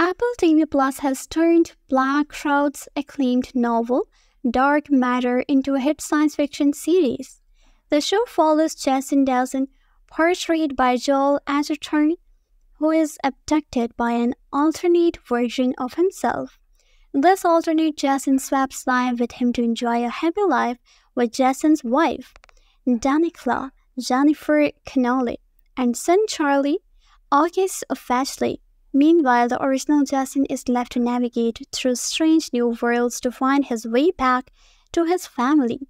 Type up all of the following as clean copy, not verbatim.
Apple TV Plus has turned Black Crowd's acclaimed novel, Dark Matter, into a hit science fiction series. The show follows Jason Dawson, portrayed by Joel Edgerton, who is abducted by an alternate version of himself. This alternate Jason swaps life with him to enjoy a happy life with Jason's wife, Danica Jennifer Connelly, and son Charlie, August Fashley. Meanwhile, the original Jason is left to navigate through strange new worlds to find his way back to his family.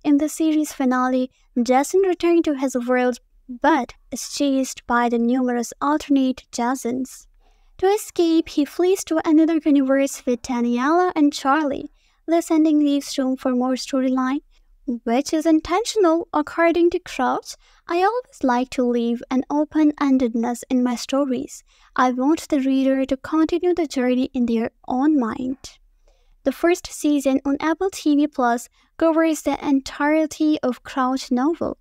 In the series finale, Jason returns to his world but is chased by the numerous alternate Jasons. To escape, he flees to another universe with Daniela and Charlie. This ending leaves room for more storyline, which is intentional according to Crouch. I always like to leave an open-endedness in my stories. I want the reader to continue the journey in their own mind. The first season on Apple TV Plus covers the entirety of Crouch's novel,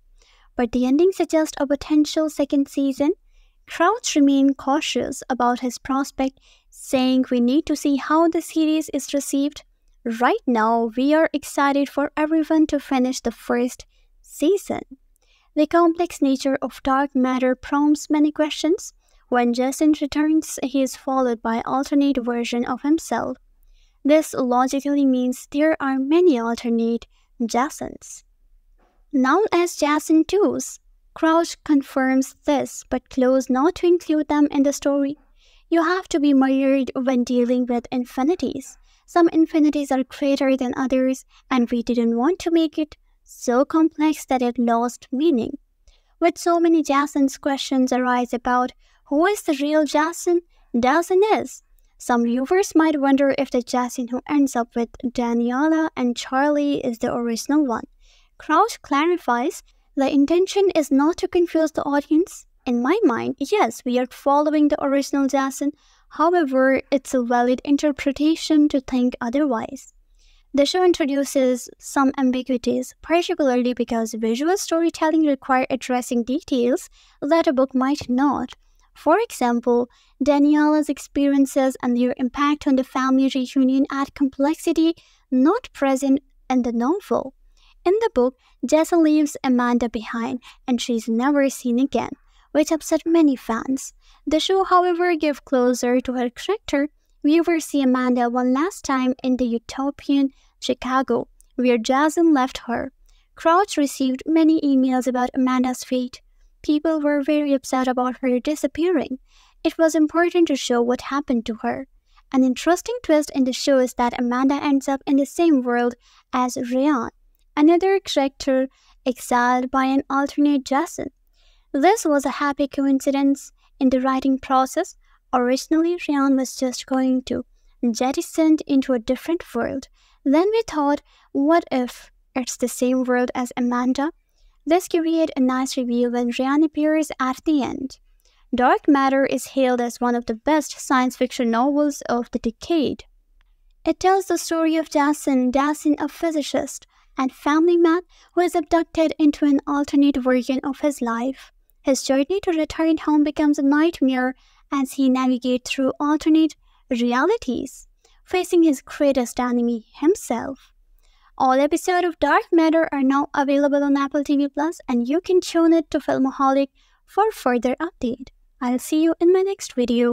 but the ending suggests a potential second season. Crouch remains cautious about his prospect, saying we need to see how the series is received. Right now, we are excited for everyone to finish the first season. The complex nature of Dark Matter prompts many questions. When Jason returns, he is followed by an alternate version of himself. This logically means there are many alternate Jasons, known as Jason 2s. Crouch confirms this, but chose not to include them in the story. You have to be measured when dealing with infinities. Some infinities are greater than others, and we didn't want to make it so complex that it lost meaning. With so many Jasons, questions arise about who is the real Jason is. Some viewers might wonder if the Jason who ends up with Daniela and Charlie is the original one. Crouch clarifies, the intention is not to confuse the audience. In my mind, yes, we are following the original Jason. However, it's a valid interpretation to think otherwise. The show introduces some ambiguities, particularly because visual storytelling requires addressing details that a book might not. For example, Daniela's experiences and their impact on the family reunion add complexity not present in the novel. In the book, Jason leaves Amanda behind and she is never seen again, which upset many fans. The show, however, gives closure to her character. Viewers see Amanda one last time in the utopian Chicago, where Jason left her. Crouch received many emails about Amanda's fate. People were very upset about her disappearing. It was important to show what happened to her. An interesting twist in the show is that Amanda ends up in the same world as Ryan, another character exiled by an alternate Jason. This was a happy coincidence in the writing process. Originally, Ryan was just going to jettison into a different world. Then we thought, what if it's the same world as Amanda? This created a nice reveal when Ryan appears at the end. Dark Matter is hailed as one of the best science fiction novels of the decade. It tells the story of Jason, a physicist and family man who is abducted into an alternate version of his life. His journey to return home becomes a nightmare as he navigates through alternate realities, facing his greatest enemy, himself. All episodes of Dark Matter are now available on Apple TV Plus, and you can tune it to Filmaholic for further update. I'll see you in my next video.